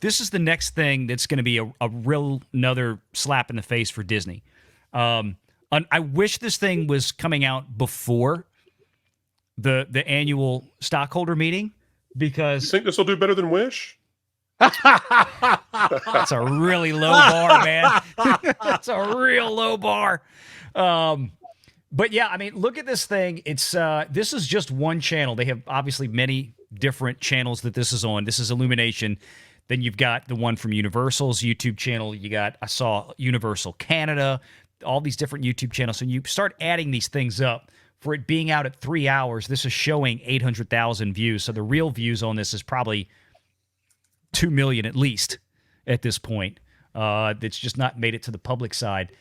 this is the next thing that's going to be a real another slap in the face for Disney. I wish this thing was coming out before the annual stockholder meeting, because you think this will do better than Wish? that's a really low bar, man. That's a real low bar. But yeah, I mean, look at this thing. It's this is just one channel. They have obviously many different channels that this is on. This is Illumination. Then you've got the one from Universal's YouTube channel. I saw Universal Canada, all these different YouTube channels. So you start adding these things up. For it being out at 3 hours, this is showing 800,000 views. So the real views on this is probably 2 million at least at this point. It's just not made it to the public side.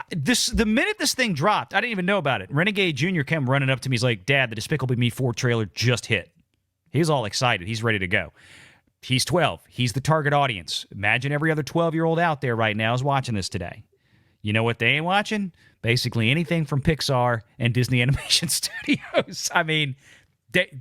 The minute this thing dropped, I didn't even know about it. Renegade Jr. came running up to me. He's like, Dad, the Despicable Me 4 trailer just hit. He's all excited. He's ready to go. He's 12. He's the target audience. Imagine every other 12-year-old out there right now is watching this today. You know what they ain't watching? Basically anything from Pixar and Disney Animation Studios. I mean,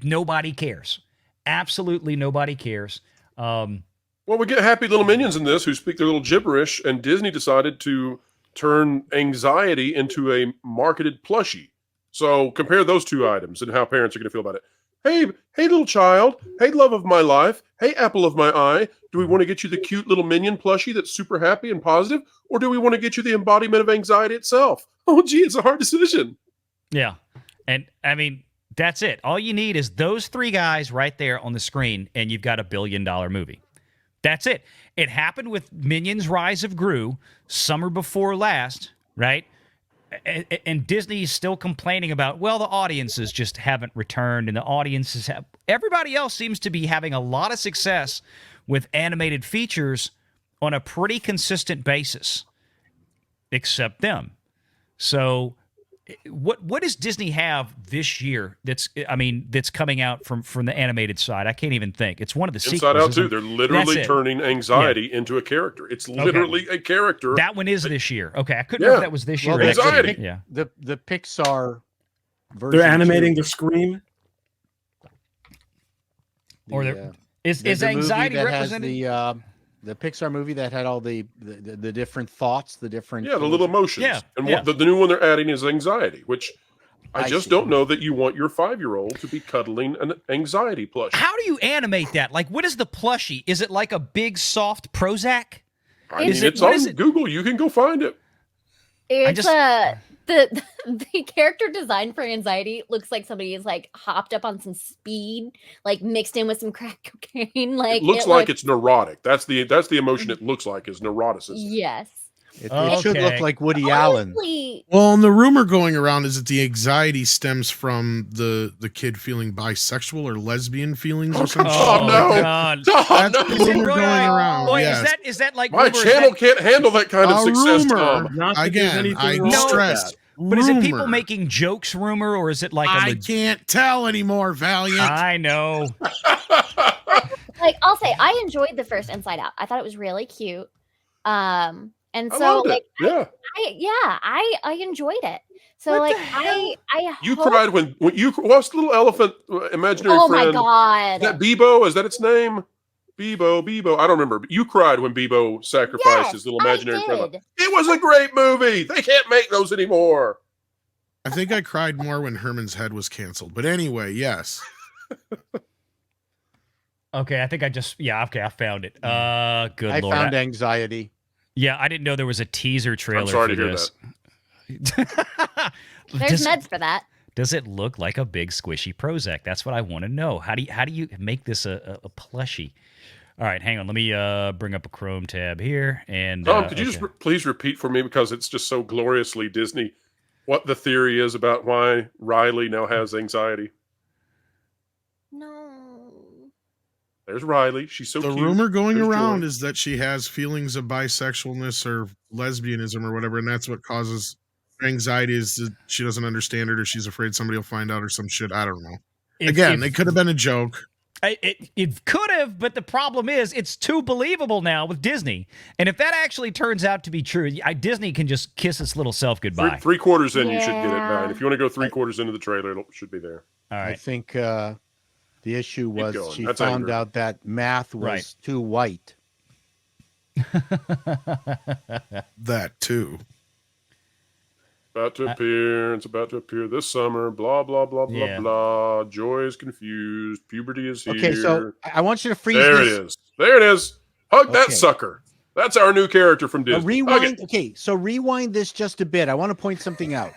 nobody cares. Absolutely nobody cares. Well, we get happy little minions in this who speak their little gibberish, and Disney decided to turn anxiety into a marketed plushie. So compare those two items and how parents are going to feel about it. Hey, little child. Hey, love of my life. Hey, apple of my eye. Do we want to get you the cute little minion plushie that's super happy and positive? Or do we want to get you the embodiment of anxiety itself? Oh, gee, it's a hard decision. Yeah. And, I mean, that's it. All you need is those three guys right there on the screen, and you've got $1 billion movie. That's it. It happened with Minions Rise of Gru summer before last, right? And Disney is still complaining about, well, the audiences just haven't returned, and the audiences have... Everybody else seems to be having a lot of success with animated features on a pretty consistent basis, except them. So what does Disney have this year that's coming out from the animated side? I can't even think. It's one of the sequels. Inside Out 2. They're literally turning anxiety into a character. It's literally a character. That one is this year. Okay, I couldn't remember if that was this year. Anxiety. The Pixar version. They're animating the Scream. Is anxiety represented? The Pixar movie that had all the different thoughts, the different... Yeah, the little emotions. Yeah. And what the new one they're adding is anxiety, which I just don't know that you want your 5-year-old to be cuddling an anxiety plushie. How do you animate that? Like, what is the plushie? Is it like a big, soft Prozac? It's on Google. You can go find it. It's the character design for anxiety looks like somebody is like hopped up on some speed, like mixed in with some crack cocaine. Like it looks like it's neurotic. That's the emotion it looks like is neuroticism. Yes. It should look like Woody Allen. Well, and the rumor going around is that the anxiety stems from the kid feeling bisexual or lesbian feelings or something. Oh, no. God. That's the rumor going around. Boy, yes. is that like my channel can't handle that kind of success, rumor. Tom. Again, I stressed. But is it people making jokes rumor, or is it like I can't tell anymore, Valiant. I know. Like, I'll say I enjoyed the first Inside Out. I thought it was really cute. And so like I enjoyed it. So like I You cried when you what's the little elephant imaginary friend? Oh my god. Is that Bebo? Is that its name? Bebo. I don't remember. But you cried when Bebo sacrificed his little imaginary friend. It was a great movie. They can't make those anymore. I think I cried more when Herman's head was canceled. But anyway, yes. Okay, I think I found it. Good I Lord. found anxiety. Yeah, I didn't know there was a teaser trailer. I'm sorry to hear this. that. There's meds for that. Does it look like a big squishy Prozac? That's what I want to know. How do you make this a plushie? All right, hang on. Let me bring up a Chrome tab here. And Tom, could you just please repeat for me, because it's just so gloriously Disney, what the theory is about why Riley now has anxiety? No. There's Riley. She's so cute. The rumor going There's around Joy. is that she has feelings of bisexualness or lesbianism or whatever, and that's what causes anxiety, is that she doesn't understand it or she's afraid somebody will find out or some shit. I don't know. It could have been a joke. It could have, but the problem is it's too believable now with Disney. And if that actually turns out to be true, Disney can just kiss its little self goodbye. Three quarters in, you should get it, Ryan. If you want to go 3/4 into the trailer, it should be there. All right. I think the issue was she That's how found out that math was too white. That too. About to appear. It's about to appear this summer. Blah, blah, blah, blah, Yeah. blah. Joy is confused. Puberty is here. Okay, so I want you to freeze there this. it is. There it is. Hug that Okay. sucker. That's our new character from Disney. Rewind. Okay, so rewind this just a bit. I want to point something out.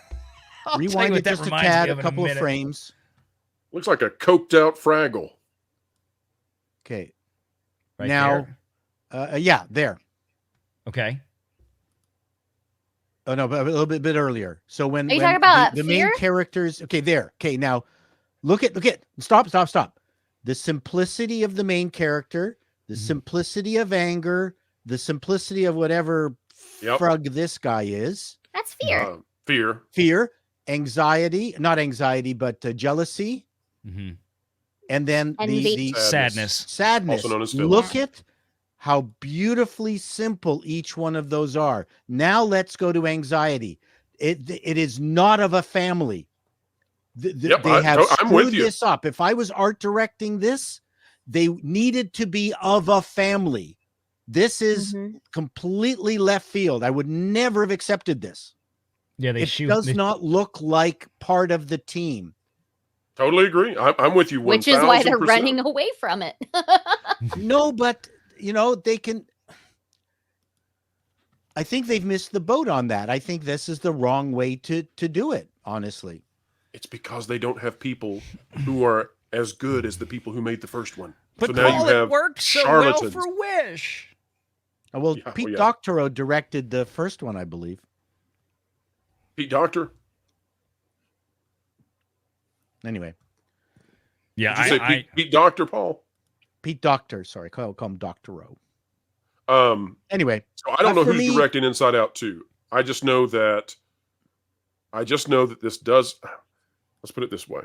I'll tell you Rewind what it that just a reminds me tad, of a in couple of minute. frames. Looks like a coked out Fraggle. Okay. Right now, yeah, there. Okay. Oh no, but a little bit earlier. So when Are you when talking about the main fear? characters, okay, there. Okay, now look at stop. The simplicity of the main character, the simplicity of anger, the simplicity of whatever frug this guy is. That's fear. Fear. Anxiety, not anxiety, but jealousy. Mm-hmm. And then the sadness. Also known as Phyllis. Look at how beautifully simple each one of those are. Now let's go to anxiety. It is not of a family. They have screwed this up. If I was art directing this, they needed to be of a family. This is completely left field. I would never have accepted this. Yeah, it does not look like part of the team. Totally agree. I'm with you. 1000%. Which is why they're running away from it. No, but they can. I think they've missed the boat on that. I think this is the wrong way to do it. Honestly, it's because they don't have people who are as good as the people who made the first one. But so now you have it worked so well for Wish. Pete Doctorow directed the first one, I believe. Pete Doctor. Anyway. Yeah, Did you say Pete Doctor, Paul? Pete Doctor, sorry, call him Doctorow. Anyway, so I don't know who's directing Inside Out 2. I just know that this does. Let's put it this way: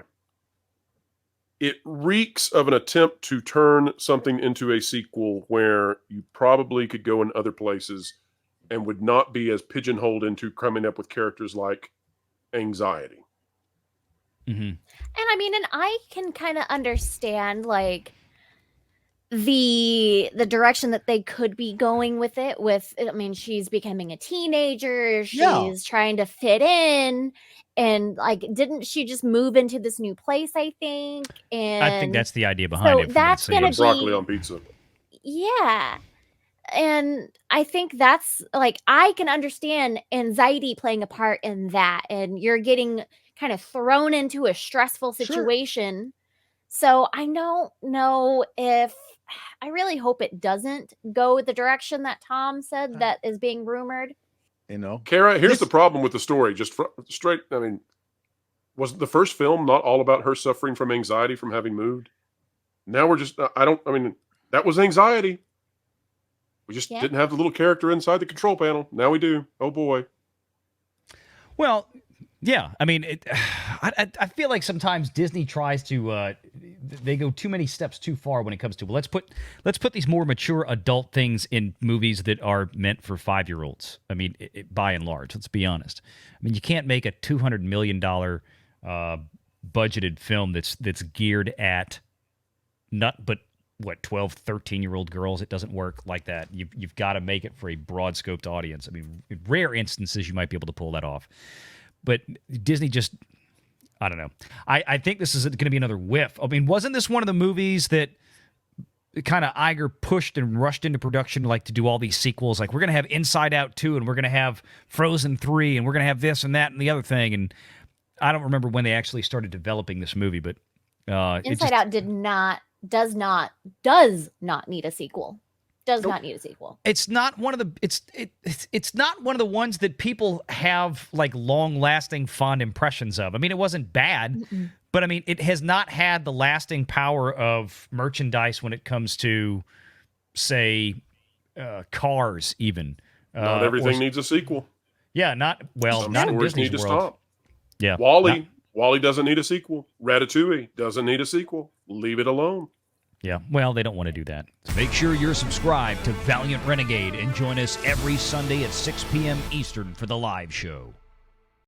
it reeks of an attempt to turn something into a sequel where you probably could go in other places and would not be as pigeonholed into coming up with characters like Anxiety. Mm-hmm. And I mean, and I can kind of understand like the direction that they could be going with it. I mean, she's becoming a teenager. She's trying to fit in, and like, didn't she just move into this new place? I think, and I think that's the idea behind it. That's gonna be broccoli on pizza. Yeah. And I think that's like, I can understand anxiety playing a part in that, and you're getting kind of thrown into a stressful situation. So I don't know if I really hope it doesn't go the direction that Tom said that is being rumored. Kara, here's the problem with the story. Just straight. I mean, wasn't the first film not all about her suffering from anxiety from having moved? Now we're just. I mean, that was anxiety. We just didn't have the little character inside the control panel. Now we do. Oh boy. Well, yeah. I mean, I feel like sometimes Disney tries to they go too many steps too far when it comes to let's put these more mature adult things in movies that are meant for 5-year-olds. I mean, by and large, let's be honest. I mean, you can't make a $200 million budgeted film that's geared at 12, 13-year-old girls. It doesn't work like that. You've got to make it for a broad-scoped audience. I mean, in rare instances, you might be able to pull that off. But Disney just, I don't know. I think this is going to be another whiff. I mean, wasn't this one of the movies that kind of Iger pushed and rushed into production, like to do all these sequels? Like, we're going to have Inside Out 2, and we're going to have Frozen 3, and we're going to have this and that and the other thing. And I don't remember when they actually started developing this movie, but Inside Out does not need a sequel. Not need a sequel. It's not one of the it's not one of the ones that people have like long-lasting fond impressions of. I mean, it wasn't bad, but I mean, it has not had the lasting power of merchandise when it comes to, say, Cars even. Not everything needs a sequel. Yeah, not in Disney's need to world. Stop. Yeah. Wall-E doesn't need a sequel. Ratatouille doesn't need a sequel. Leave it alone. Yeah, well, they don't want to do that. So make sure you're subscribed to Valiant Renegade and join us every Sunday at 6 p.m. Eastern for the live show.